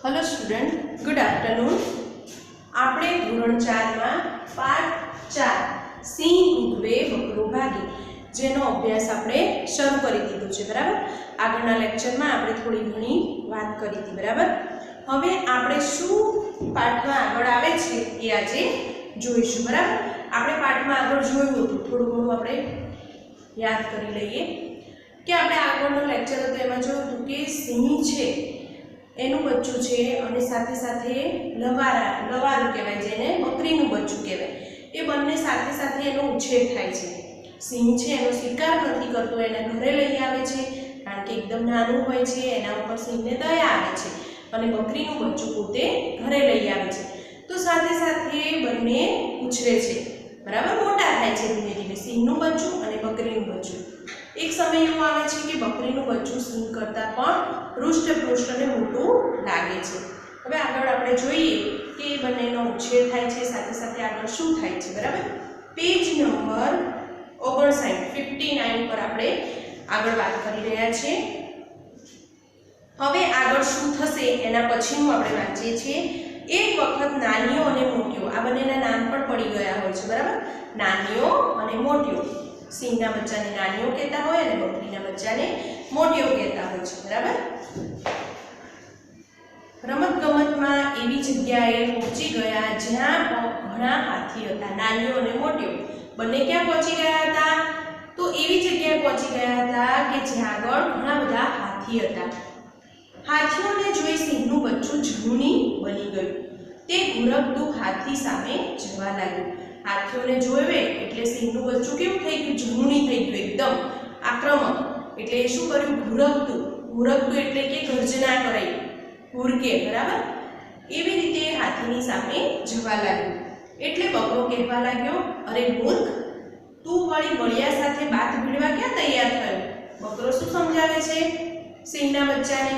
Hello student, good afternoon. આપણે ધોરણ 4 માં પાઠ 4 સિંહ ઉઠવે બકરો ભાગે જેનો અભ્યાસ આપણે શરૂ કરી દીધો છે, બરાબર। આગળના લેક્ચરમાં આપણે થોડી ઘણી વાત કરી હતી, બરાબર। હવે આપણે શું પાઠમાં આગળ આવે છે એ આજે જોઈશું, બરાબર। આપણે પાઠમાં આગળ જોયું હતું, થોડું ઘણું આપણે યાદ કરી લઈએ કે આપણે આગળનો લેક્ચર હતો એમાં જોયું હતું કે સિંહ છે એનું બચ્ચું છે અને સાથે સાથે લવારું કહેવાય, જેને બકરીનું બચ્ચું કહેવાય, એ બંને સાથે સાથે એનો ઉછેર થાય છે। સિંહ છે એનો શિકાર નથી કરતો, એને ઘરે લઈ આવે છે કારણ કે એકદમ નાનું હોય છે, એના ઉપર સિંહને દયા આવે છે અને બકરીનું બચ્ચું પોતે ઘરે લઈ આવે છે। તો સાથે સાથે બંને ઉછરે છે, બરાબર, મોટા થાય છે ધીમે ધીમે, સિંહનું બચ્ચું અને બકરીનું બચ્ચું। એક સમય એવો આવે છે કે બકરીનું બચ્ચું સિંહ કરતાં પણ હૃષ્ટપુષ્ટ અને મોટું લાગે છે। હવે આગળ આપણે જોઈએ કે એ બંનેનો ઉછેર થાય છે, સાથે સાથે આગળ શું થાય છે, બરાબર। પેજ નંબર 59 પર આપણે આગળ વાત કરી રહ્યા છીએ। હવે આગળ શું થશે એના પછીનું આપણે વાંચીએ છીએ। એક વખત નાનીઓ અને મોટીઓ, આ બંનેના નામ પણ પડી ગયા હોય છે, બરાબર। નાનીઓ અને મોટીઓ, સિંહના બચ્ચાને નાનીઓ કહેતા હોય અને બકરીના બચ્ચાને મોટીઓ કહેતા હોય છે, બરાબર। રમતગમતમાં એવી જગ્યાએ પહોંચી ગયા જ્યાં ઘણા હાથી હતા। નાનીઓ અને મોટીઓ બંને ક્યાં પહોંચી ગયા હતા? તો એવી જગ્યાએ પહોંચી ગયા હતા કે જ્યાં આગળ ઘણા બધા હાથી હતા। હાથીઓને જોઈ સિંહનું બચ્ચું ઝૂણી બની ગયું, તે ઘુરકતું હાથી સામે જવા લાગ્યું। હાથીઓને જોવે એટલે સિંહનું બચ્ચું કેવું થઈ ગયું? ઝૂણી થઈ ગયું, એકદમ આક્રમક। એટલે એ શું કર્યું? ઘુરકતું એટલે કે ગર્જના કરે, ઘુરકે, બરાબર। એવી રીતે હાથીની સામે જવા લાગ્યું એટલે બકરો કહેવા લાગ્યો, અરે મૂર્ખ, તું વળી બળિયા સાથે બાથ ભીડવા ક્યાં તૈયાર થયો? બકરો શું સમજાવે છે સિંહના બચ્ચાને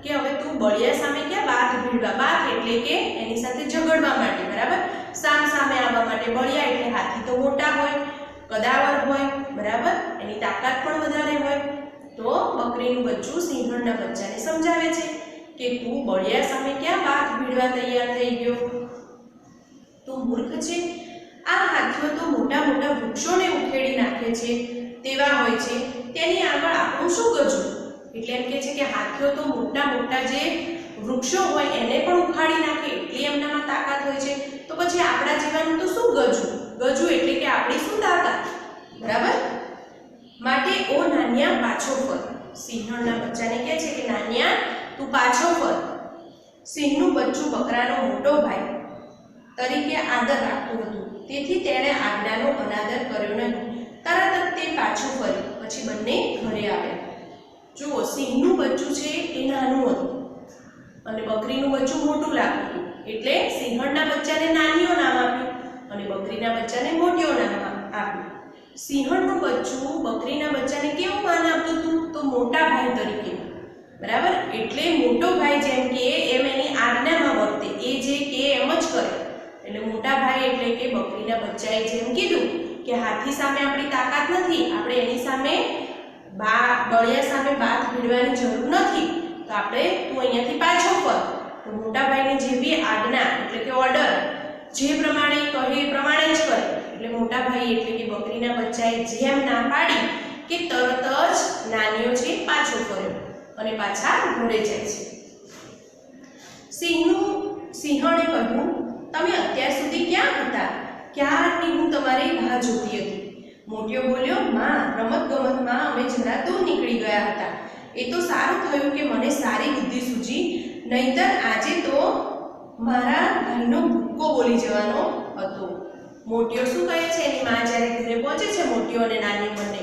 કે હવે તું બળિયા સામે ક્યાં બાથ ભીડવા? બાથ એટલે કે એની સાથે ઝઘડવા માટે, બરાબર, સામે આવવા માટે। બળિયા એટલે હાથી તો મોટા હોય, કદાવર હોય, બરાબર, એની તાકાત પણ વધારે હોય। તો બકરીનું બચ્ચું સિંહણના બચ્ચાને સમજાવે છે કે તું બળિયા સામે ક્યાં બાથ ભીડવા તૈયાર થઈ ગયો? તું મૂર્ખ છે। આ હાથીઓ તો મોટા મોટા વૃક્ષોને ઉખેડી નાખે છે તેવા હોય છે, તેની આગળ આપણું શું ગજું? એટલે એમ કહે છે કે હાથીઓ તો મોટા મોટા જે વૃક્ષો હોય એને પણ ઉખાડી નાખે, એટલી એમનામાં તાકાત હોય છે, તો પછી આપણા જીવનનું તો શું ગજું? ગજું એટલે કે આપણી શું તાકાત, બરાબર। માટે ઓ નાનિયા પાછો ફર, સિંહણના બચ્ચાને કહે છે કે નાનિયા તું પાછો ફર। સિંહનું બચ્ચું બકરાનો મોટો ભાઈ તરીકે આદર રાખતું હતું, તેથી તેણે આજ્ઞાનો અનાદર કર્યો નહીં, તરત જ તે પાછું ફર્યું, પછી બંને ઘરે આવ્યા। જુઓ, સિંહનું બચ્ચું છે એ નાનું હતું અને બકરીનું બચ્ચું મોટું લાગતું, એટલે સિંહણના બચ્ચાને નાનીઓ નામ આપ્યું અને બકરીના બચ્ચાને મોટીઓ નામ આપ્યું। સિંહણનું બચ્ચું બકરીના બચ્ચાને કેવું માન આપતું હતું? તો મોટા ભાઈ તરીકે, બરાબર, એટલે મોટો ભાઈ જેમ કે એમ એની આજ્ઞામાં વર્તે, એ જે કે એમ જ કરે। એટલે મોટા ભાઈ એટલે કે બકરીના બચ્ચાએ જેમ કીધું કે હાથી સામે આપણી તાકાત નથી, આપણે એની સામે બળિયા સામે બાથ ભીડવાની જરૂર નથી, તો આપણે તું અહીંયાથી પાછો ફર। તો મોટા ભાઈની જે બી આજ્ઞા એટલે કે ઓર્ડર, જે પ્રમાણે કહે એ પ્રમાણે જ કરે। એટલે મોટા ભાઈ એટલે કે બકરીના બચ્ચાએ જેમ ના પાડી કે તરત જ નાનીઓ છે પાછો ફર્યો અને પાછા ઘરે જાય છે। સિંહણે કહ્યું, તમે અત્યાર સુધી ક્યાં હતા? ક્યારની હું તમારી રાહ જોતી હતી। મોટીઓ બોલ્યો, માં, રમતગમતમાં અમે જરા દૂર નીકળી ગયા હતા, એ તો સારું થયું કે મને સારી બુદ્ધિ સૂજી, નહીતર આજે તો મારા ભાઈનો ભૂક્કો બોલી જવાનો હતો। મોટીઓ શું કહે છે? એની માં જ્યારે ઘરે પહોંચે છે, મોટીઓ અને નાની બંને,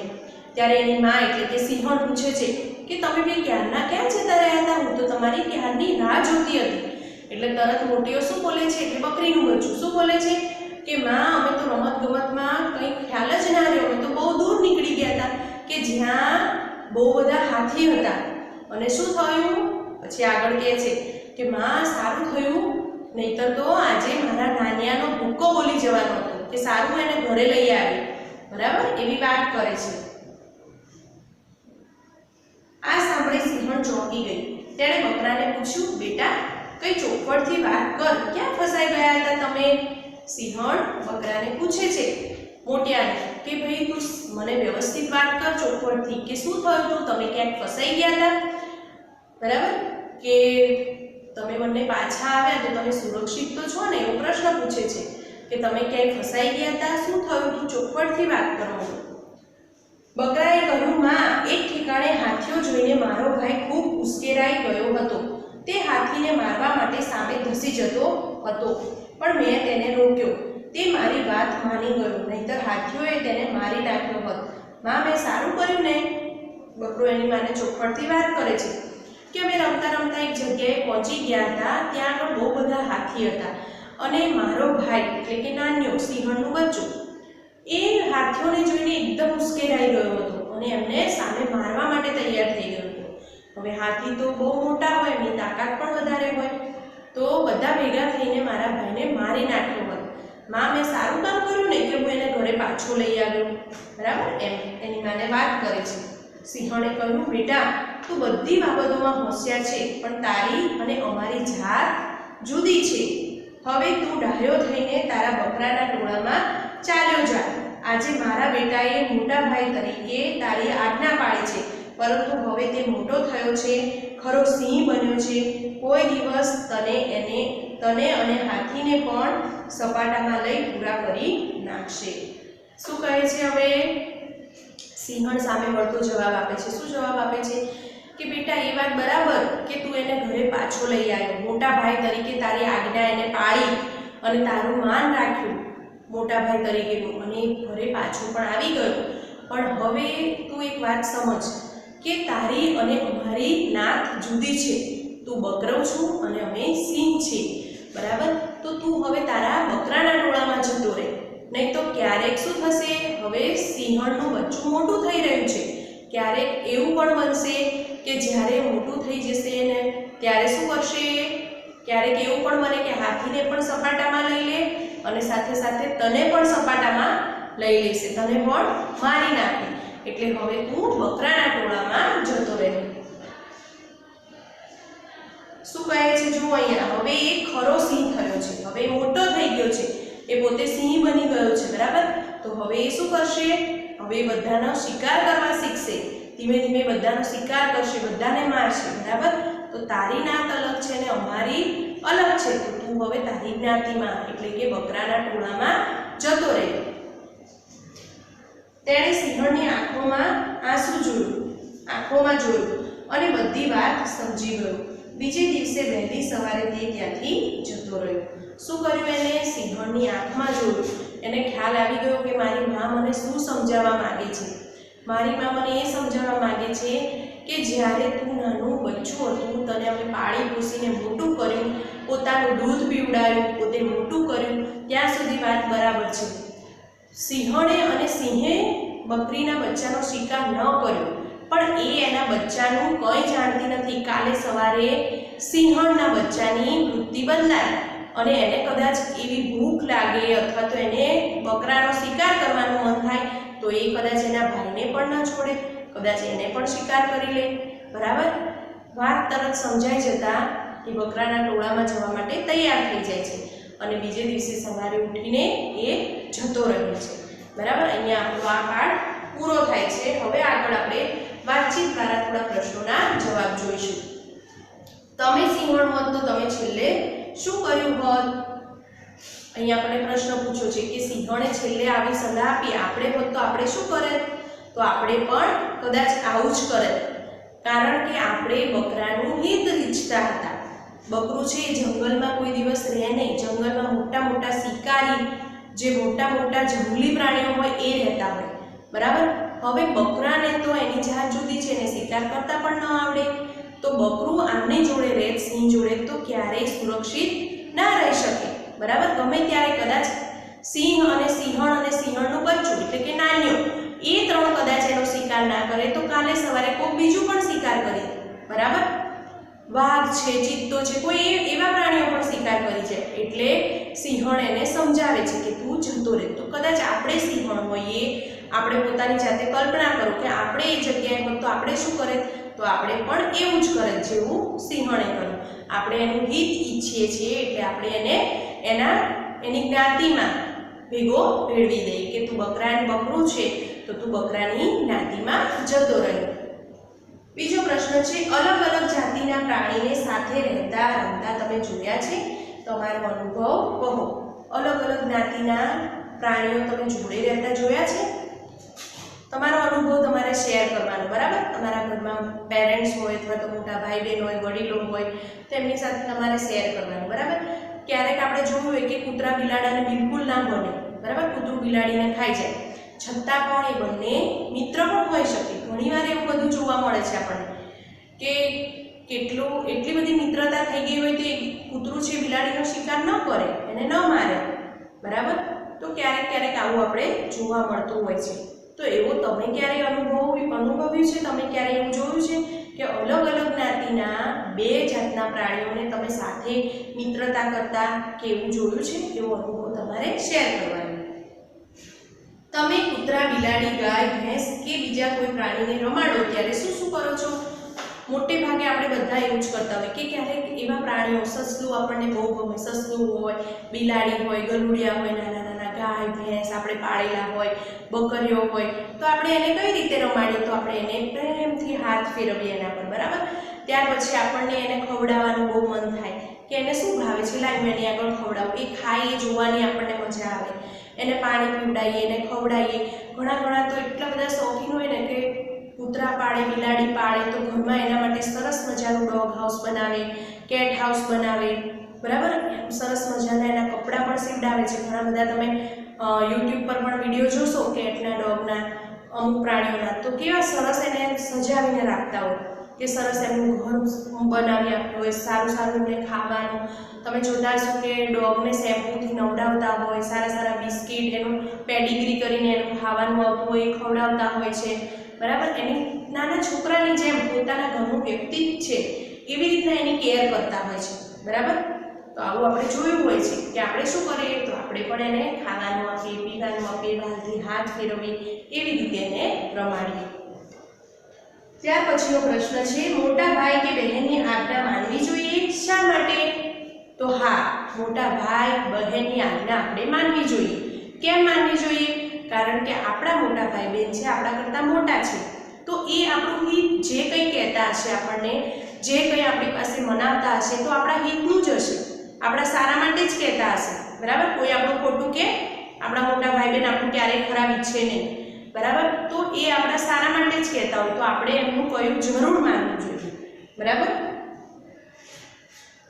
ત્યારે એની માં એટલે કે સિંહણ પૂછે છે કે તમે બે ક્યારના ક્યાં જતા રહ્યા હતા? હું તો તમારી ક્યારની રાહ જોતી હતી। એટલે તરત મોટીઓ શું બોલે છે? એટલે બકરીનું બચ્ચું શું બોલે છે કે માં, અમે તો રમતગમતમાં કંઈ ખ્યાલ જ ના રહ્યો, અમે તો બહુ દૂર નીકળી ગયા હતા કે જ્યાં બહુ બધા હાથી હતા, અને શું થયું? પછી આગળ કહે છે કે માં, સારું થયું, નહીતર તો આજે મારા નાનિયાનો ભૂક્કો બોલી જવાનો હતો, કે સારું એને ઘરે લઈ આવી, બરાબર, એવી વાત કરે છે। આ સાંભળી સિંહણ ચોંકી ગઈ। તેણે બકરાને પૂછ્યું, બેટા કઈ ચોખવટથી વાત કર, ક્યાં ફસાઈ ગયા હતા તમે? સિંહણ બકરાને પૂછે છે મોટિયાને કે ભાઈ તું મને વ્યવસ્થિત વાત કર ચોખવટથી, કે શું થયું હતું, તમે ક્યાંક ફસાઈ ગયા હતા? બરાબર, કે તમે મને પાછા આવ્યા તો તમે સુરક્ષિત તો છો ને, એવો પ્રશ્ન પૂછે છે કે તમે ક્યાંય ફસાઈ ગયા હતા, શું થયું તું, ચોખવટથી વાત કરો. બકરાએ કહ્યું, માં, એક ઠેકાણે હાથીઓ જોઈને મારો ભાઈ ખૂબ ઉશ્કેરાઈ ગયો હતો. તે હાથીને મારવા માટે સામે ધસી જતો હતો, પણ મેં તેને રોક્યો. તે મારી વાત માની ગયો, નહીંતર હાથીઓએ તેને મારી નાખ્યો હોત. માં, મેં સારું કર્યું ને? બકરો એની માને ચોખવટથી વાત કરે છે કે અમે રમતા રમતા એક જગ્યાએ પહોંચી ગયા હતા, ત્યાં આગળ બહુ બધા હાથી હતા અને મારો ભાઈ એટલે કે નાન્યો સિંહણનું બચ્ચું એ હાથીઓને જોઈને એકદમ ઉશ્કેરાઈ ગયો હતો અને એમને સામે મારવા માટે તૈયાર થઈ ગયો હતો. હવે હાથી તો બહુ મોટા હોય, એમની તાકાત પણ વધારે હોય, તો બધા ભેગા થઈને મારા ભાઈને મારી નાખ્યો હોત. માં, મેં સારું કામ કર્યું ને કે હું એને ઘરે પાછો લઈ આવ્યો. બરાબર, એમ એની માને વાત કરે છે. સિંહણે કહ્યું, બેટા, તું બધી બાબતોમાં હોશિયાર છે, પણ તારી અને અમારી જાત જુદી છે. હવે તું ડાહ્યો થઈને તારા બકરાના ટોળામાં ચાલ્યો જા. આજે મારા બેટાએ મોટા ભાઈ તરીકે તારી આજ્ઞા પાડી છે, પરંતુ હવે તે મોટો થયો છે, ખરો સિંહ બન્યો છે. કોઈ દિવસ તને અને હાથીને પણ સપાટામાં લઈ પૂરા કરી નાખશે. શું કહે છે? હવે સિંહણ સામે વળતો જવાબ આપે છે. શું જવાબ આપે છે? કે બેટા, એ વાત બરાબર કે તું એને ઘરે પાછો લઈ આવ્યો, મોટા ભાઈ તરીકે તારી આજ્ઞા એને પાળી અને તારું માન રાખ્યું મોટા ભાઈ તરીકેનું, અને ઘરે પાછો પણ આવી ગયો. પણ હવે તું એક વાત સમજ કે તારી અને અમારી નાત જુદી છે. તું બકરો છું અને અમે સિંહ છીએ. બરાબર, તો તું હવે તારા બકરાના ટોળામાં જતો રહે, નહીં તો ક્યારેક શું થશે? હવે સિંહણનું બચ્ચું મોટું થઈ રહ્યું છે, ક્યારેક એવું પણ બનશે કે જ્યારે મોટું થઈ જશે ને ત્યારે શું કરશે? ક્યારેક એવું પણ બને કે હાથીને પણ સપાટામાં લઈ લે અને સાથે સાથે તને પણ સપાટામાં લઈ લેશે, તને પણ મારી નાખે. એટલે હવે તું બકરાના ટોળામાં જતો રહે. શું કહે છે? જો અહીંયા હવે એ ખરો સિંહ થયો છે, હવે મોટો થઈ ગયો છે, એ પોતે સિંહ બની ગયો છે. બરાબર, તો હવે એ શું કરશે? હવે બધાનો શિકાર કરવા શીખશે. ધીમે ધીમે બધાનો શિકાર કરશે, બધાને મારશે. બરાબર, તો તારી નાત અલગ છે ને અમારી અલગ છે, તો તું હવે તારી જ્ઞાતિમાં એટલે કે બકરાના ટોળામાં જતો રહે. તેણે સિંહણની આંખોમાં જોયું અને બધી વાત સમજી ગયો. બીજે દિવસે વહેલી સવારે તે ત્યાંથી જતો રહ્યો. શું કર્યું એને? સિંહણની આંખમાં જોયું. એને ખ્યાલ આવી ગયો કે મારી મા મને શું સમજાવવા માંગે છે. મારી મા મને એ સમજાવવા માંગે છે કે જ્યારે તું નાનું બચ્ચું હતું, તને અમે પાળી પોસીને મોટું કર્યું, પોતાનું દૂધ પીવડાવ્યું, પોતે મોટું કર્યું, ત્યાં સુધી વાત બરાબર છે. સિંહણે અને સિંહે બકરીના બચ્ચાનો શિકાર ન કર્યો, પણ એ એના બચ્ચાનું કંઈ જાણતી નથી. કાલે સવારે સિંહણના બચ્ચાની વૃત્તિ બદલાય અને એને કદાચ એવી ભૂખ લાગે અથવા તો એને બકરાનો શિકાર કરવાનું મન થાય, તો એ કદાચ એના ભાઈને પણ ન છોડે, કદાચ એને પણ શિકાર કરી લે. બરાબર, વાત તરત સમજાઈ જતા એ બકરાના ટોળામાં જવા માટે તૈયાર થઈ જાય છે અને બીજે દિવસે સવારે ઉઠીને એ જતો રહે છે. બરાબર, અહીંયા આપણો આ પાઠ પૂરો થાય છે. હવે આગળ આપણે વાતચીત દ્વારા થોડા પ્રશ્નોના જવાબ જોઈશું. તમે સિંહણ હોત તો તમે છેલ્લે શું કર્યું હોત? અહીંયા આપણે પ્રશ્ન પૂછ્યો છે કે સિંહણે છેલ્લે આવી સલાહ આપી, આપણે હોત તો આપણે શું કરે? તો આપણે પણ કદાચ આવું જ કરે, કારણ કે આપણે બકરાનું હિત ઈચ્છતા હતા. બકરું છે એ જંગલમાં કોઈ દિવસ રહે નહીં. જંગલમાં મોટા મોટા શિકારી, જે મોટા મોટા જંગલી પ્રાણીઓ હોય એ રહેતા હોય. બરાબર, હવે બકરાને તો એની જાત જુદી છે ને શિકાર કરતા પણ ન આવડે, તો બકરું આમની જોડે રહે, સિંહ જોડે, તો ક્યારેય સુરક્ષિત ના રહી શકે. બરાબર, ગમે ત્યારે કદાચ સિંહ અને સિંહણનું બચ્ચું એટલે કે નાન્યો, એ ત્રણ કદાચ એનો શિકાર ના કરે તો કાલે સવારે કોઈ બીજું પણ શિકાર કરે. બરાબર, વાઘ છે, ચિત્તો છે, કોઈ એવા પ્રાણીઓ પણ શિકાર કરી જાય. એટલે સિંહણ એને સમજાવે છે કે તું જતો રહે. તો કદાચ આપણે સિંહણ હોઈએ, આપણે પોતાની જાતે કલ્પના કરો કે આપણે એ જગ્યાએ હોત તો આપણે શું કરે? તો તો આપણે પણ એવું જ કરે જેવું સિંહણે કર્યું. આપણે એનું હિત ઈચ્છીએ છીએ એટલે આપણે એની જ્ઞાતિમાં ભેગો ભેળવી દઈએ કે તું બકરું છે તો તું બકરાની જ્ઞાતિમાં જતો રહે. બીજો પ્રશ્ન છે, અલગ અલગ જાતિના પ્રાણીને સાથે રહેતા રમતા તમે જોયા છે? તમારો અનુભવ કહો. અલગ અલગ જ્ઞાતિના પ્રાણીઓ તમે જોડે રહેતા જોયા છે? તમારો અનુભવ તમારે શેર કરવાનો, બરાબર? તમારા ઘરમાં પેરેન્ટ્સ હોય અથવા તો મોટા ભાઈ બહેન હોય, વડીલો હોય તો એમની સાથે તમારે શેર કરવાનું, બરાબર? ક્યારેક આપણે જોયું હોય કે કૂતરા બિલાડાને બિલકુલ ના બને, બરાબર? કૂતરું બિલાડીને ખાઈ જાય, છતાં પણ એ બંને મિત્ર પણ હોઈ શકે. ઘણીવાર એવું બધું જોવા મળે છે આપણને કે એટલી બધી મિત્રતા થઈ ગઈ હોય તો કૂતરું છે બિલાડીનો શિકાર ન કરે, એને ન મારે, બરાબર? તો ક્યારેક આવું આપણે જોવા મળતું હોય છે. તો એવો તમે ક્યારે અનુભવ્યું છે? તમે ક્યારે એવું જોયું છે કે અલગ અલગ જ્ઞાતિના બે જાતના પ્રાણીઓને તમે સાથે મિત્રતા કરતા કે એવું જોયું છે? એવો અનુભવ તમારે શેર કરવાનો. તમે કૂતરા, બિલાડી, ગાય, ભેંસ કે બીજા કોઈ પ્રાણીને રમાડો ત્યારે શું શું કરો છો? મોટે ભાગે આપણે બધા એવું જ કરતા હોય કે ક્યારેક એવા પ્રાણીઓ, સસલું આપણને બહુ ગમે, સસલું હોય, બિલાડી હોય, ગલુડિયા હોય, નાના નાના ગાય, ભેંસ આપણે પાળેલા હોય, બકરીઓ હોય, તો આપણે એને કઈ રીતે રમાડીએ? તો આપણે એને પ્રેમથી હાથ ફેરવીએ એના પર, બરાબર? ત્યાર પછી આપણને એને ખવડાવવાનું બહુ મન થાય કે એને શું ભાવે છે, લાવ મેં એની આગળ ખવડાવું. એ ખાય એ જોવાની આપણને મજા આવે. એને પાણી પીવડાવીએ, એને ખવડાવીએ. ઘણા તો એટલા બધા શોખીન હોય ને કે કૂતરા પાળે, બિલાડી પાળે તો ઘરમાં એના માટે સરસ મજાનું ડોગ હાઉસ બનાવે, કેટ હાઉસ બનાવે, બરાબર? સરસ મજાના એના કપડાં પણ સીવડાવે છે. ઘણા બધા તમે યુટ્યુબ પર પણ વિડીયો જોશો કેટના, ડોગના, અમુક પ્રાણીઓના, તો કેવા સરસ એને સજાવીને રાખતા હોય કે સરસ એનું ઘર બનાવી આપ્યું હોય, સારું એમને ખાવાનું. તમે જોતા હશો કે ડોગને શેમ્પૂથી નવડાવતા હોય, સારા બિસ્કિટ, એનું પેડિગ્રી કરીને એનું ખાવાનું આવતું હોય એ ખવડાવતા હોય છે, બરાબર? એની નાના છોકરાની જેમ પોતાના ઘરનું વ્યક્તિ જ છે એવી રીતના એની કેર કરતા હોય છે, બરાબર? તો આવું આપણે જોયું હોય છે કે આપણે શું કરીએ? તો આપણે પણ એને ખાવાનું આપીએ, પીવાનું આપીએ, વાલથી હાથ ફેરવીએ, એવી રીતે એને રમાડીએ. ત્યાર પછીનો પ્રશ્ન છે, મોટા ભાઈ કે બહેનની આજ્ઞા માનવી જોઈએ? શા માટે? તો હા, મોટા ભાઈ બહેનની આજ્ઞા આપણે માનવી જોઈએ. કેમ માનવી જોઈએ? કારણ કે આપણા મોટા ભાઈ બહેન છે, આપણા કરતાં મોટા છે, તો એ આપણું હિત જે કંઈ કહેતા હશે, આપણને જે કંઈ આપણી પાસે મનાવતા હશે તો આપણા હિતનું જ હશે, આપણા સારા માટે જ કહેતા હશે, બરાબર? કોઈ આપણું ખોટું કે આપણા મોટા ભાઈ બહેન આપણું ક્યારેય ખરાબ ઈચ્છે નહીં, બરાબર? તો એ આપણા સારા માટે જ કહેતા હોય તો આપણે એમનું કહ્યું જરૂર માનવું જોઈએ, બરાબર?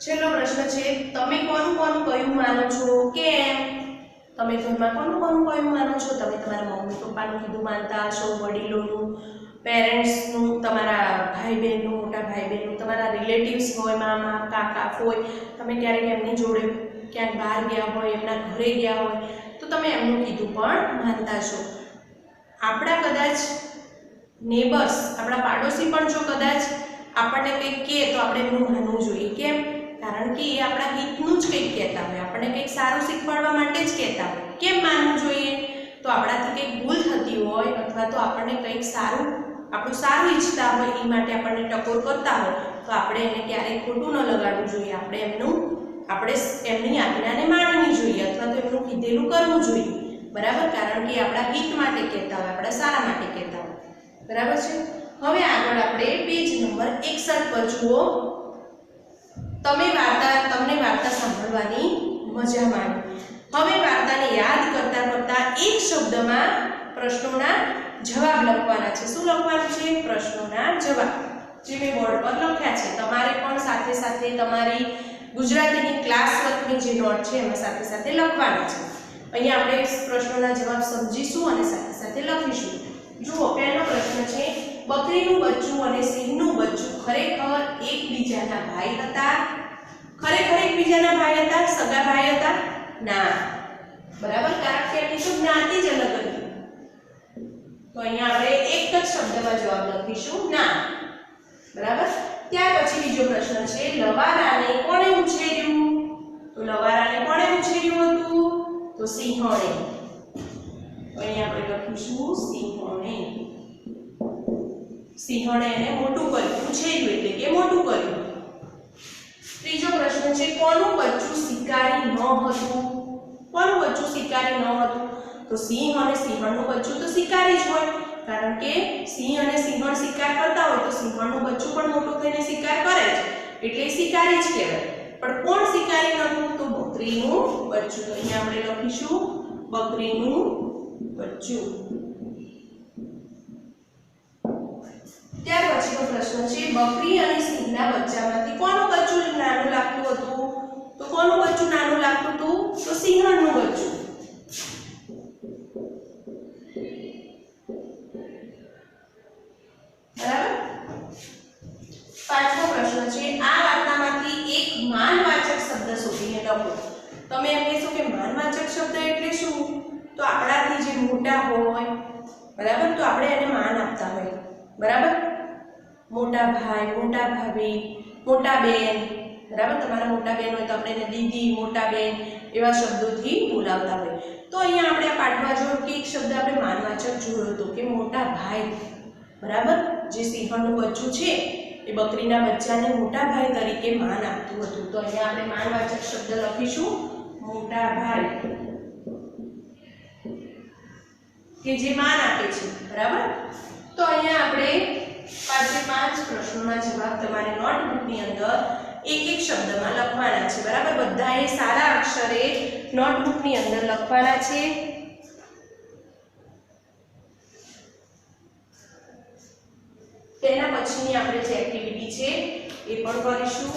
છેલ્લો પ્રશ્ન છે, તમે કોનું કહ્યું માનો છો? કેમ? તમે ઘરમાં કોનું કહ્યું માનો છો? તમે તમારા મમ્મી પપ્પાનું કીધું માનતા હશો, વડીલોનું, પેરેન્ટ્સનું, તમારા ભાઈ બહેનનું, મોટા ભાઈ બહેનનું, તમારા રિલેટિવ્સ હોય, મામા, કાકા, ફોઈ, તમે ક્યારેક એમની જોડે ક્યાંક બહાર ગયા હોય, એમના ઘરે ગયા હોય તો તમે એમનું કીધું પણ માનતા છો. આપણા કદાચ નેબર્સ, આપણા પાડોશી પણ જો કદાચ આપણને કંઈક કહે તો આપણે એમનું માનવું જોઈએ. કેમ? કારણ કે એ આપણા હિતનું જ કંઈક કહેતા હોય, આપણને કંઈક સારું શીખવાડવા માટે જ કહેતા હોય. કેમ માનવું જોઈએ? તો આપણાથી કંઈક ભૂલ થતી હોય અથવા તો આપણને કંઈક આપણું સારું ઈચ્છતા હોય એ માટે આપણને ટકોર કરતા હોય તો આપણે એને ક્યારેય ખોટું ન લગાડવું જોઈએ. આપણે એમની આજ્ઞાને માનવી જોઈએ અથવા તો એમનું કીધેલું કરવું જોઈએ, બરાબર? કારણ કે આપણા હિત માટે કહેતા હોય, આપણા સારા માટે કહેતા હોય, બરાબર છે? હવે આગળ આપણે પેજ નંબર 61 પર જુઓ. તમને વાર્તા સાંભળવાની મજા માણી. હવે વાર્તાને યાદ કરતા એક શબ્દમાં પ્રશ્નોના જવાબ લખવાના છે. શું લખવાનું છે? પ્રશ્નોના જવાબ, જે મેં બોર્ડ પર લખ્યા છે. તમારે પણ સાથે તમારી ગુજરાતીની ક્લાસ વર્કની જે નોટ છે એમાં સાથે લખવાના છે. અહીંયા આપણે પ્રશ્નોના જવાબ સમજીશું અને સાથે લખીશું. જુઓ, પહેલો પ્રશ્ન છે, બકરીનું બચ્ચું અને સિંહનું બચ્ચું ખરેખર એકબીજાના ભાઈ હતા? ખરેખર એકબીજાના ભાઈ હતા? સગા ભાઈ હતા? ના, બરાબર? કારણ કે એમની તો જ્ઞાતિ જ અલગ હતી. તો અહીંયા આપણે એક જ શબ્દમાં જવાબ લખીશું, ના, બરાબર? ત્યાર પછી બીજો પ્રશ્ન છે, લવારાને કોણે ઉછેર્યું? તો લવારાને કોણે ઉછેર્યું હતું? તો સિંહોણે. તો અહીંયા આપણે લખીશું સિંહોણે. સિંહણે એને મોટું કર્યું, ઉછેર્યું એટલે કે મોટું કર્યું. ત્રીજો પ્રશ્ન છે કોનું બચ્ચું શિકારી ન હતું? કોનું બચ્ચું શિકારી ન હતું? તો સિંહ અને સિંહણનું બચ્ચું તો શિકારી જ હોય, કારણ કે સિંહ અને સિંહણ શિકાર કરતા હોય તો સિંહણનું બચ્ચું પણ મોટું થઈને શિકાર કરે છે, એટલે શિકારી જ કહેવાય. પણ કોણ શિકારી નહોતું? તો બકરીનું બચ્ચું. તો અહીંયા આપણે લખીશું બકરીનું બચ્ચું. ત્યાર પછીનો પ્રશ્ન છે બકરી અને સિંહના બચ્ચામાંથી કોનું બચ્ચું નાનું લાગતું હતું? તો કોનું બચ્ચું નાનું લાગતું હતું? તો સિંહણનું બચ્ચું. બરાબર. પાંચમો પ્રશ્ન છે આ વાર્તામાંથી એક માનવાચક શબ્દ શોધીને લખો. તમે એમ કહેશો કે માનવાચક શબ્દ એટલે શું? તો આપણાથી જે મોટા હોય, બરાબર, તો આપણે એને માન આપતા હોય, બરાબર. મોટા ભાઈ, મોટા ભાભી, મોટા બેન, બરાબર. તમારા મોટા બેન હોય તો આપણે એને દીદી, મોટા બેન એવા શબ્દોથી બોલાવતા હોય. તો અહીંયા આપણે આ પાઠમાં જોયું કે એક શબ્દ આપણે માનવાચક જોયો હતો કે મોટા ભાઈ, બરાબર. જે સિંહણનું બચ્ચું છે એ બકરીના બચ્ચાને મોટા ભાઈ તરીકે માન આપતું હતું. તો અહીંયા આપણે માનવાચક શબ્દ લખીશું મોટા ભાઈ, કે જે માન આપે છે, બરાબર. તો અહીંયા આપણે પાંચ પ્રશ્નોના જવાબ તમારે નોટબુકની અંદર એક એક શબ્દમાં લખવાના છે, બરાબર. બધાએ સારા અક્ષરે નોટબુકની અંદર લખવાના છે. તેના પછીની આપણે જે એક્ટિવિટી છે એ પણ કરીશું.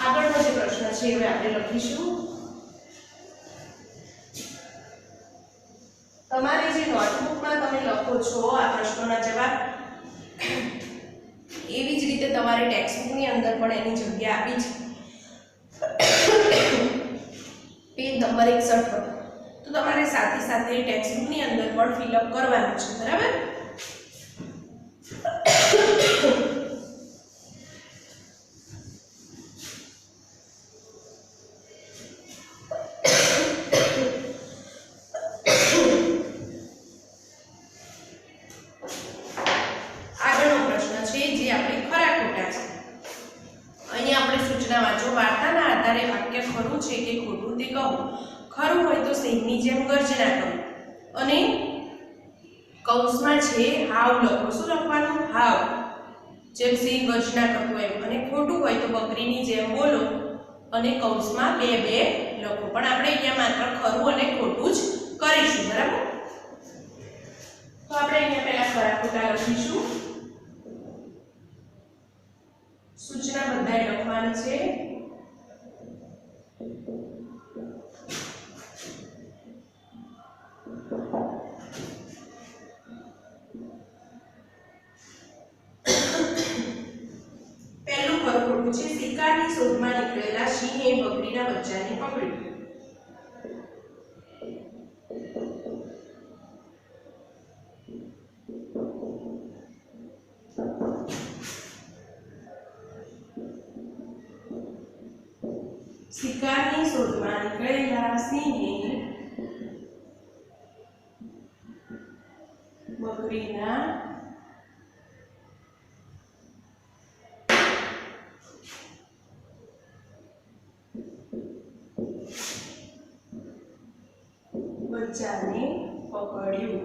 આગળનો જે પ્રશ્ન છે હવે આપણે લખીશું. તમારી જે નોટબુકમાં તમે લખો છો આ પ્રશ્નોના જવાબ, એવી જ રીતે તમારે ટેક્સ્ટબુકની અંદર પણ એની જગ્યા આપી છે પેજ નંબર 61 પર. તો તમારે સાથે સાથે ટેક્સ્ટબુકની અંદર પણ ફિલઅપ કરવાનું છે, બરાબર. આગળનો પ્રશ્ન છે જે આપણે ખરા ખોટા છે. અહીંયા આપણે સૂચના વાંચો. વાર્તાના આધારે વાક્ય ખરું છે કે ખોટું તે કહો. ખરું હોય તો સિંહની જેમ ગર્જના કરો અને કૌંસમાં છે હાવ લખો. શું લખવાનું? હાવ, જેમ સિંહ ગર્જના કરતો એમ. અને ખોટું હોય તો બકરીની જેમ બોલો અને કૌંસમાં બે બે લખો. પણ આપણે અહીંયા માત્ર ખરું અને ખોટું જ કરીશું, બરાબર. તો આપણે અહીંયા પહેલા ખરા ખોટા લખીશું. સૂચના બધાએ લખવાની છે. પહેલું ખરું ખોટું છે શિકારની શોધમાં નીકળેલા સિંહે બકરીના બચ્ચાને પકડ્યું. શિકારની શોધમાં નીકળેલા સિંહે બકરીના બચ્ચાને પકડ્યું.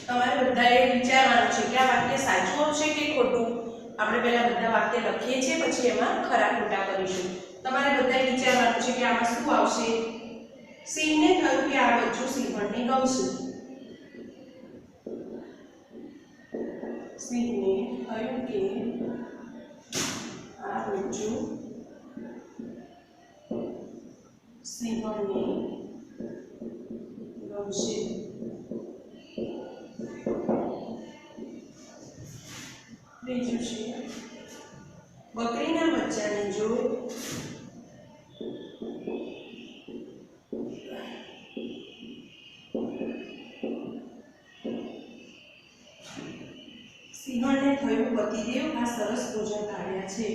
તમારે બધાએ વિચારવાનું છે કે આ વાક્ય સાચું આવશે કે ખોટું. આપણે પહેલા બધા વાક્ય લખીએ છીએ, પછી એમાં ખરા ખોટા કરીશું. તમારે બધાએ વિચારવાનું છે કે આમાં શું આવશે. સિંહને થયું કે આ બચ્ચું સિંહણને ગમશે. સિંહને થયું કે આ બચ્ચું સિંહણને ગમશે. બીજું છે બકરીના બચ્ચાને જો સિંહણને થયું પતિદેવ આ સરસ ભોજન કાઢ્યા છે.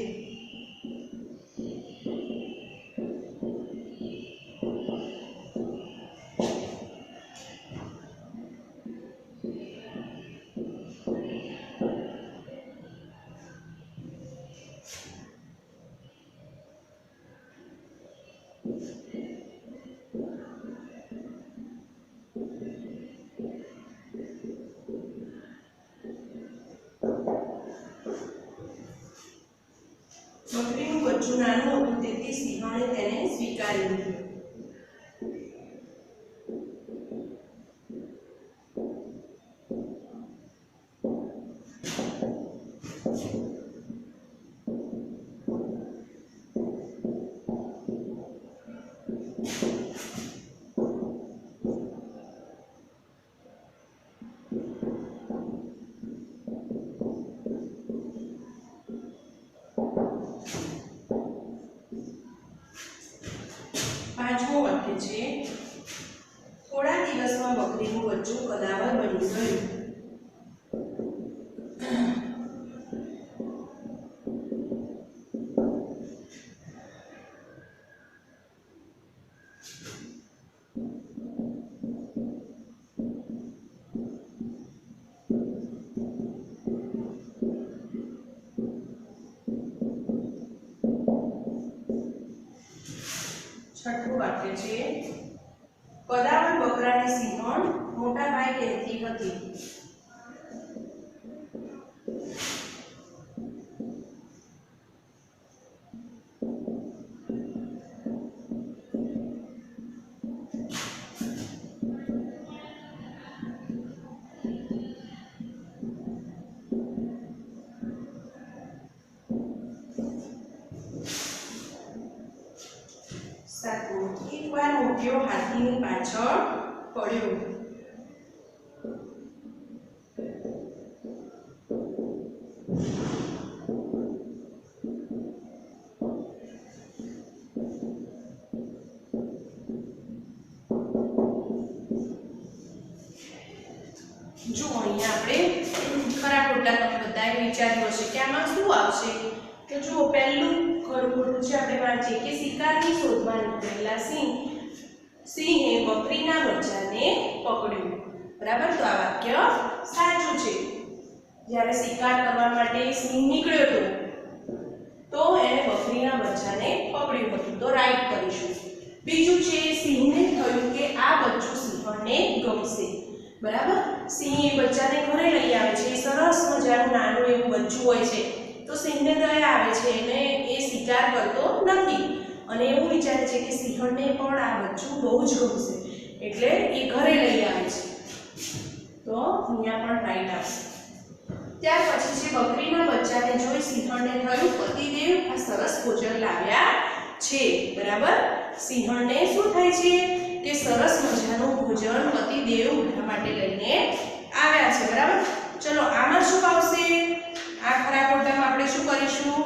બચ્ચું નાનું હતું તેથી સિંહણે તેને સ્વીકારી લીધું. પાંચમું વાક્ય છે થોડા દિવસમાં બકરીનું બચ્ચું કદાવર બની ગયું. છઠ્ઠું વાક્ય છે કદાવર બકરાને સિંહણ મોટા ભાઈ કહેતી હતી. સાતમું એકવાર મોટિયો હાથીની પાછળ પડ્યો. જો અહીંયા આપણે ખરા ખોટા તમે બધાએ વિચાર્યું હશે કે આમાં શું આવશે. તો જુઓ પહેલું ખરું ખોટું છે આપણે વાંચીએ કે શિકારની શોધમાં નીકળેલા સિંહે બકરીના બચ્ચાને પકડ્યું. બરાબર, તો આ વાક્ય સાચું છે. જ્યારે શિકાર કરવા માટે સિંહ નીકળ્યો હતો તો એને બકરીના બચ્ચાને પકડ્યું હતું, તો રાઈટ કરીશું. બીજું છે સિંહને થયું કે આ બચ્ચું સિંહણને ગમશે. બરાબર, સિંહ એ બચ્ચાને ઘરે લઈ આવે છે. સરસ મજાનું નાનું એવું બચ્ચું હોય છે તો સિંહને દયા આવે છે અને એ શિકાર કરતો નથી અને એવું વિચારે છે કે સિંહણને પણ આ બચ્ચું બહુ જ ગમશે એટલે એ ઘરે લઈ આવે છે. તો અહીંયા પણ રાઈટ આવશે. ત્યાર પછી છે બકરીના બચ્ચાને જોઈ સિંહણને થયું પતિદેવ આ સરસ ભોજન લાવ્યા છે. બરાબર, સિંહણને શું થાય છે કે સરસ મજાનું ભોજન પતિદેવ ઘર માટે લઈને આવ્યા છે. બરાબર, ચલો આમાં શું આવશે? આ ખરા ખોટામાં આપણે શું કરીશું?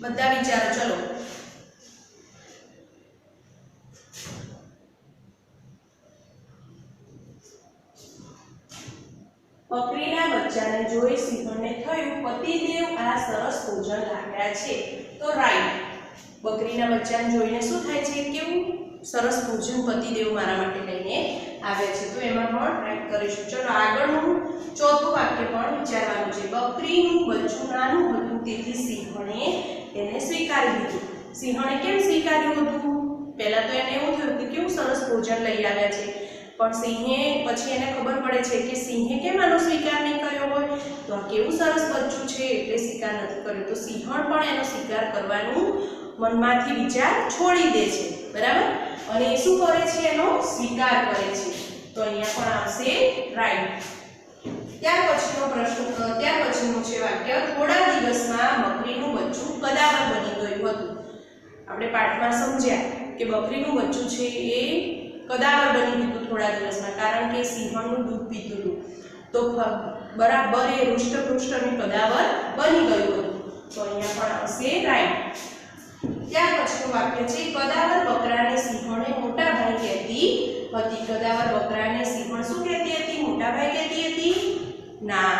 બધા વિચારો. ચલો બકરીના બચ્ચાને જોઈ સિંહણને થયું પતિદેવ આ સરસ ભોજન લાવ્યા છે. તો રાઈટ, બકરીના બચ્ચાને જોઈને શું થાય છે? કેવું સરસ ભોજન પતિદેવ મારા માટે લઈને આવે છે. તો એમાં પણ રાઈટ કરીશું. ચલો આગળનું ચોથું વાક્ય પણ વિચારવાનું છે. બકરીનું બચ્ચું નાનું હતું તેથી સિંહણે તેને સ્વીકારી લીધું. સિંહણે કેમ સ્વીકાર્યું હતું? પહેલા તો એને એવું થયું કે કેવું સરસ ભોજન લઈ આવ્યા છે, પણ સિંહે પછી એને ખબર પડે છે કે સિંહે કેમ આનો સ્વીકાર નહીં કર્યો હોય, તો આ કેવું સરસ બચ્ચું છે એટલે સ્વીકાર નથી કર્યો. તો સિંહણ પણ એનો સ્વીકાર કરવાનું મનમાંથી વિચાર છોડી દે છે. બરાબર, અને એ શું કરે છે? એનો સ્વીકાર કરે છે. તો અહીંયા પણ આવશે રાઈટ. ત્યાર પછીનો છે વાક્ય થોડા દિવસમાં બકરીનું બચ્ચું કદાવર બની ગયું હતું. આપણે પાઠમાં સમજ્યા કે બકરીનું બચ્ચું છે એ કદાવર બની ગયું થોડા દિવસમાં, કારણ કે સિંહણનું દૂધ પીતું હતું. તો બરાબર એ હૃષ્ટપુષ્ટ અને કદાવર બની ગયું હતું. તો અહીંયા પણ આવશે રાઈટ. ત્યાર પછીનું વાક્ય છે કદાવર બકરાને સિંહણે મોટા ભાઈ કહેતી હતી. કદાવર બકરાને સિંહણ શું કહેતી હતી? મોટા ભાઈ કહેતી હતી? ના,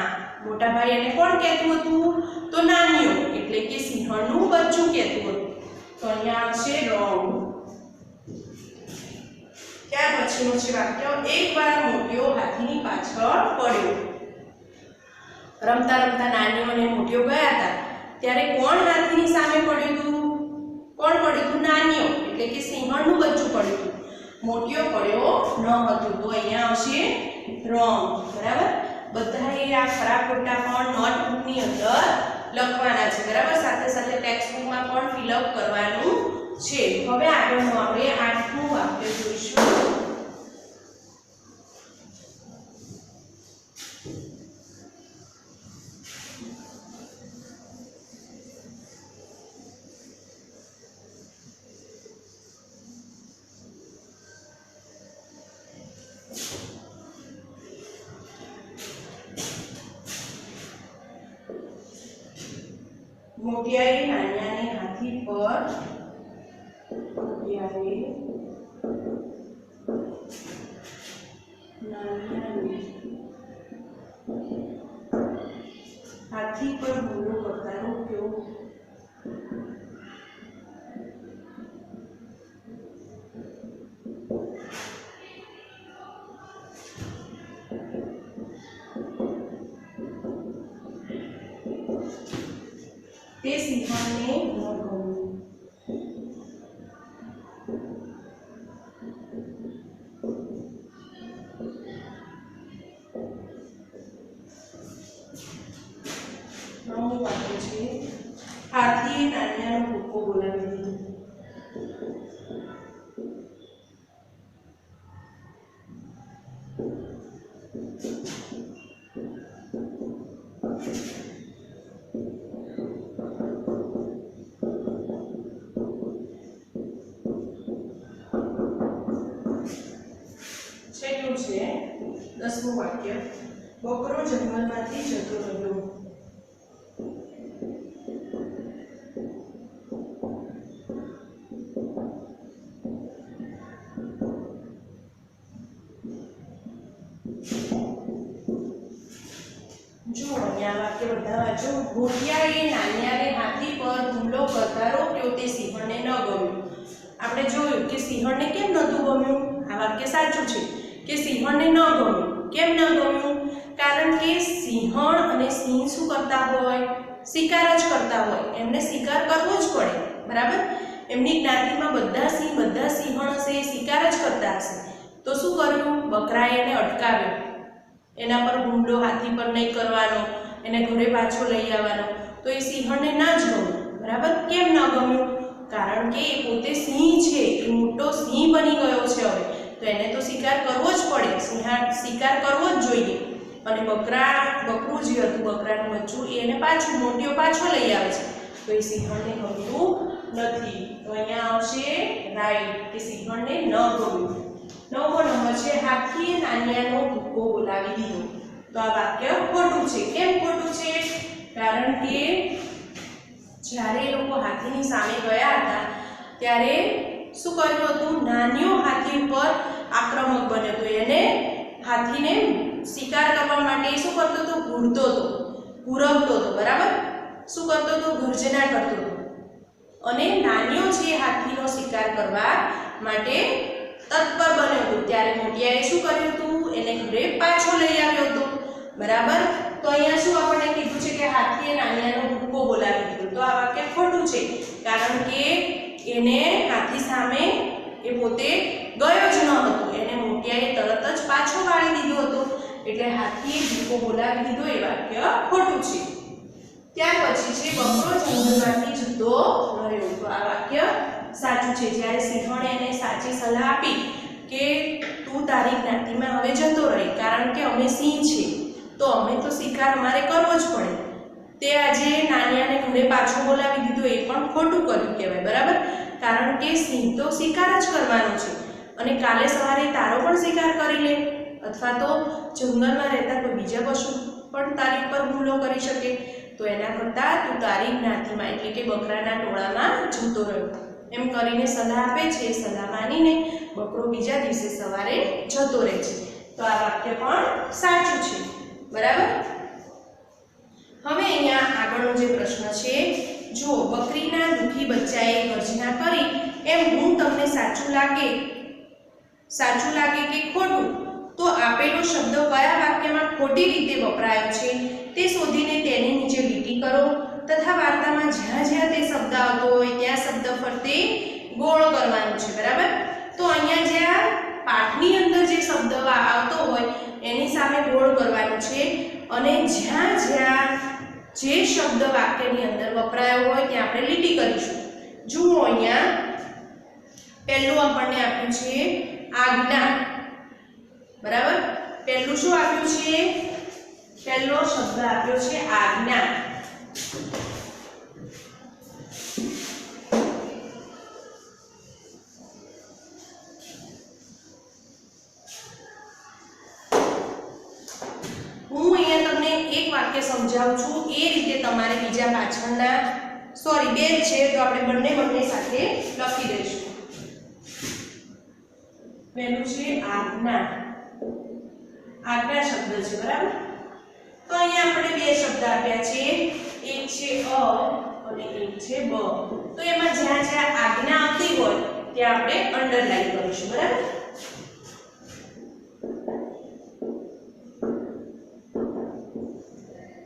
મોટા ભાઈ એને કોણ કહેતું હતું? તો નાનીઓ એટલે કે સિંહણનું બચ્ચું કહેતું હતું. તો અહીંયા આવશે રોંગ. ત્યાર પછીનું છે વાક્ય એકવાર મોટિયો હાથીની પાછળ પડ્યો. રમતા રમતા નાનીઓ અને મોટિયો ગયા હતા ત્યારે કોણ હાથીની સામે પડ્યું હતું? કોણ પડ્યું હતું? નાનીઓ એટલે કે સિંહણનું બચ્ચું પડ્યું હતું. મોટિયો પડ્યો ન હતો. તો અહીંયા આવશે રોંગ. બરાબર, બધાએ આ ખરા ખોટા પણ નોટબુકની અંદર લખવાના છે, બરાબર. સાથે સાથે ટેક્સ્ટ બુકમાં પણ ફિલઅપ કરવાનું છે. હવે આગળનું આપણે 8મું વાક્ય જોઈશું. મોટિયાએ નાન્યાને હાથી પર હાથી પર હુમલો કરતા રોક્યો. તે સિંહણને ન ગમ્યું. નવમું વાક્ય છે હાથીએ નાન્યાનો ભૂકો બોલાવી દીધો. છેલ્લું છે 10મું વાક્ય બકરો જંગલમાંથી જતો રહ્યો. જો અહીંયા વાક્ય બધા વાંચો. મોટિયાએ નાન્યાને હાથી પર હુમલો કરતા રોક્યો. તે સિંહણને ન ગમ્યું. આપણે જોયું કે સિંહણને કેમ નહોતું ગમ્યું. આ વાક્ય સાચું છે કે સિંહણને ન ગમ્યું. કેમ ન ગમ્યું? કારણ કે સિંહણ અને સિંહ શું કરતા હોય? શિકાર જ કરતા હોય. એમને શિકાર કરવો જ પડે, બરાબર. એમની જ્ઞાતિમાં બધા સિંહણ હશે એ શિકાર જ કરતા હશે. તો શું કર્યું? બકરાએ એને અટકાવ્યો. એના પર હુમલો હાથી પર નહીં કરવાનો, એને ઘરે પાછો લઈ આવવાનો. તો એ સિંહણને ના જ ગમ્યું, બરાબર. કેમ ન ગમ્યું? કારણ કે એ પોતે સિંહ છે, એ મોટો સિંહ બની ગયો છે હવે. તો એને તો શિકાર કરવો જ પડે, શિકાર કરવો જ જોઈએ. અને બકરું જે હતું, બકરાનું બચ્ચું, એને મોટિયો પાછો લઈ આવે છે. તો એ સિંહણને ગમતું નથી. તો અહીંયા આવશે રાઈટ કે સિંહણને ન ગમ્યું. 9મો નંબર છે હાથીએ નાન્યાનો ભૂકો બોલાવી દીધો. તો આ વાક્ય ખોટું છે. કેમ ખોટું છે? કારણ કે જ્યારે એ લોકો હાથીની સામે ગયા હતા ત્યારે શું કર્યું હતું? નાન્યો હાથી પર આક્રમક બન્યો હતો. એને હાથીને શિકાર કરવા માટે શું કરતો હતો? ઘૂરતો હતો, ઘૂરવતો હતો, બરાબર. શું કરતો હતો? ગર્જના કરતો હતો. અને નાન્યો છે હાથીનો શિકાર કરવા માટે તત્પર બન્યો હતો. ત્યારે મોટિયાએ શું કર્યું હતું? એને ઘરે પાછો લઈ આવ્યો હતો, બરાબર. તો અહીંયા શું આપણને કીધું છે કે હાથીએ નાન્યાનો ભૂકો બોલાવી દીધો. તો આ વાક્ય ખોટું છે. કારણ કે એને હાથી સામે એ પોતે ગયો જ ન હતો. એને મોટિયાએ તરત જ પાછો વાળી દીધો હતો. એટલે હાથીએ ભૂકો બોલાવી દીધો એ વાક્ય ખોટું છે. ત્યાર પછી છે બકરો જંગલમાંથી જતો રહ્યો. તો આ વાક્ય સાચું છે. જ્યારે સિંહણે એને સાચી સલાહ આપી કે તું તારી જ્ઞાતિમાં હવે જતો રહી, કારણ કે અમે સિંહ છીએ, તો અમે તો શિકાર અમારે કરવો જ પડે. તે આજે નાન્યાને ઘરે પાછો બોલાવી દીધો એ પણ ખોટું કર્યું કહેવાય, બરાબર. કારણ કે સિંહ તો શિકાર જ કરવાનો છે. અને કાલે સવારે તારો પણ શિકાર કરી લે, અથવા તો જંગલમાં રહેતા કોઈ બીજા પશુ પણ તારી ઉપર હુમલો કરી શકે. તો એના કરતાં તું તારી જ્ઞાતિમાં એટલે કે બકરાના ટોળામાં જતો રહ્યો એમ કરીને સલાહ આપે છે. સલાહ માનીને બકરો બીજા દિવસે સવારે જતો રહે છે. તો આ વાક્ય પણ સાચું છે, બરાબર. હવે અહીંયા આગળનો જે પ્રશ્ન છે, જો બકરીના દુઃખી બચ્ચાએ ગર્જના કરી એમ હું તમને સાચું લાગે કે ખોટું, તો આપેલો શબ્દ કયા વાક્યમાં ખોટી રીતે વપરાયો છે તે શોધીને તેની નીચે લીટી કરો તથા વાર્તામાં જ્યાં જ્યાં તે શબ્દ આવતો હોય ત્યાં શબ્દ ફરતે ગોળ કરવાનું છે, બરાબર. તો અહીંયા જ્યાં પાઠની અંદર જે શબ્દ આવતો હોય એની સામે ગોળ કરવાનું છે. અને જ્યાં જ્યાં જે શબ્દ વાક્યની અંદર વપરાયો હોય ત્યાં આપણે લીટી કરીશું. જુઓ અહીંયા પહેલું આપણને આપ્યું છે આજ્ઞા. બરાબર, પહેલું શું આપ્યું છે? પહેલો શબ્દ આપ્યો છે આજ્ઞા. હું અહીંયા તમને એક વાક્ય સમજાવું છું, એ રીતે તમારે બીજા પાછળના બે છે તો આપણે બંને સાથે લખી દઈશું. પહેલું છે આજ્ઞા. આજ્ઞા શબ્દ છે. બરાબર, તો અહીંયા આપણે બે શબ્દ આપ્યા છે, એક છે અ અને એક છે બ. તો એમાં જ્યાં જ્યાં આજ્ઞા આવતી હોય ત્યાં આપણે અંડરલાઈન કરીશું. બરાબર,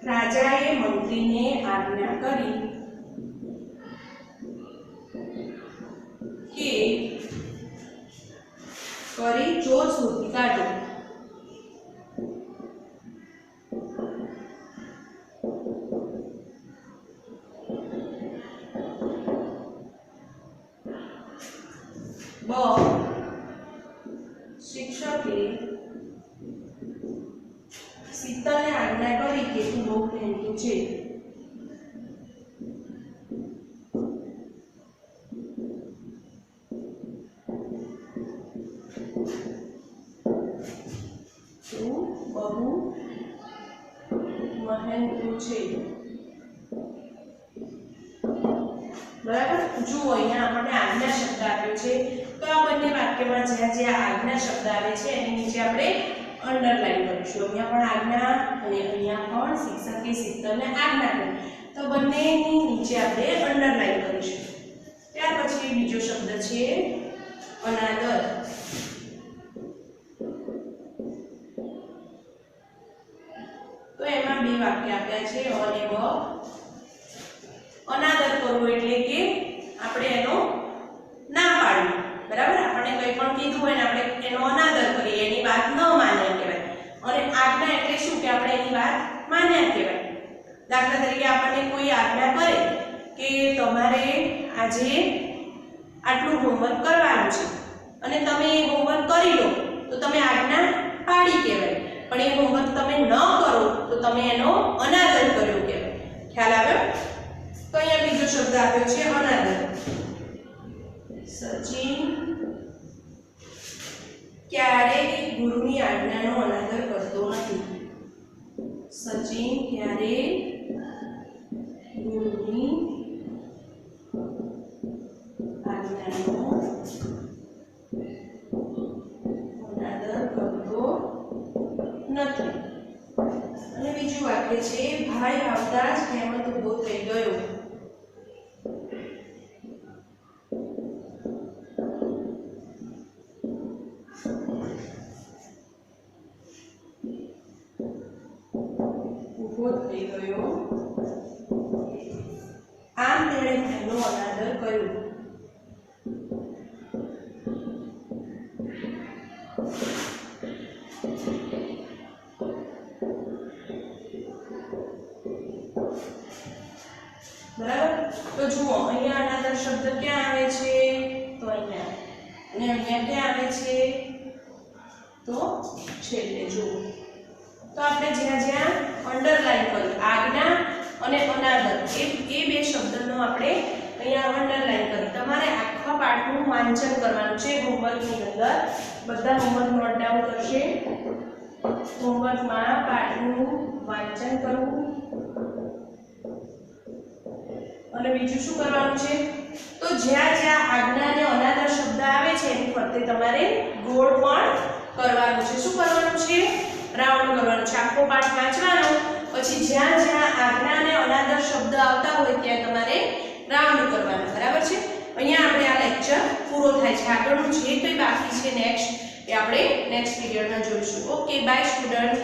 રાજાએ મંત્રીને આજ્ઞા કરી કે કરી ચોર શોધી કાઢો. બ શિક્ષકે શીતલને આજ્ઞા કરી કે તું બહુ કહેતું છે. તું બહુ મહેનતું છે. બરાબર, જુઓ અહીંયા આપણને આજ્ઞા શબ્દ આપ્યો છે. તો આ બંને વાક્યમાં જ્યાં જ્યાં આજ્ઞા શબ્દ આવે છે એની નીચે આપણે અંડરલાઈન કરીશું. અહીંયા પણ આજ્ઞા અને અહીંયા પણ શિક્ષકે શીતલને આજ્ઞા કરી, તો બંનેની નીચે આપણે અંડરલાઈન કરીશું. ત્યાર પછી બીજો શબ્દ છે અનાદર. તો એમાં બે વાક્ય આપ્યા છે અ અને બ. અનાદર કરવો એટલે કે આપણે એનો ના પાડવું. બરાબર, આપણને કંઈ પણ કીધું હોય ને આપણે એનો અનાદર કરીએ, એની વાત ન માન્યા કહેવાય. અને આજ્ઞા એટલે શું કે આપણે એની વાત માન્યા કહેવાય. દાખલા તરીકે આપણને કોઈ આજ્ઞા કરે કે તમારે આજે આટલું હોમવર્ક કરવાનું છે અને તમે એ હોમવર્ક કરી લો તો તમે આજ્ઞા પાડી કહેવાય. પણ એ હોમવર્ક તમે ન કરો તો તમે એનો અનાદર કર્યો કહેવાય. ખ્યાલ આવ્યો? તો અહીંયા બીજો શબ્દ આપ્યો છે અનાદર. સચિન ક્યારેય ગુરુની આજ્ઞાનો અનાદર કરતો નથી. સચિન ક્યારેય ગુરુની આજ્ઞાનો અનાદર કરતો નથી. અને બીજું વાક્ય છે ભાઈ આવતા જ હેમંત ઊભો થઈ ગયો. ઊભો થઈ ગયો. આમ તેણે ભાઈનો અનાદર કર્યો. બરાબર, તો જુઓ અહીંયા અનાદર શબ્દ ક્યાં આવે છે? તો અહીંયા. અને અહીંયા ક્યાં આવે છે? તો છેલ્લે. જુઓ તો આપણે જ્યાં જ્યાં અંડરલાઈન કરી આજ્ઞા અને અનાદર એ બે શબ્દનો આપણે અહીંયા અંડરલાઈન કરી. તમારે આખા પાઠનું વાંચન કરવાનું છે હોમવર્કની અંદર. બધા હોમવર્ક નોટ ડાઉન કરશે. હોમવર્કમાં પાઠનું વાંચન કરવું અને બીજું શું કરવાનું છે? તો જ્યાં જ્યાં આજ્ઞા અને અનાદર શબ્દ આવે છે એની ફરતે તમારે ગોળ પણ કરવાનું છે. શું કરવાનું છે? રાઉન્ડ કરવાનું છે. આખો પાઠ વાંચવાનો, પછી જ્યાં જ્યાં આજ્ઞા અને અનાદર શબ્દ આવતા હોય ત્યાં તમારે રાઉન્ડ કરવાના. બરાબર છે? અહીંયા આપણે આ લેક્ચર પૂરો થાય છે. આગળનું જે કંઈ બાકી છે નેક્સ્ટ એ આપણે નેક્સ્ટ પીરિયડમાં જોઈશું. Okay, bye student.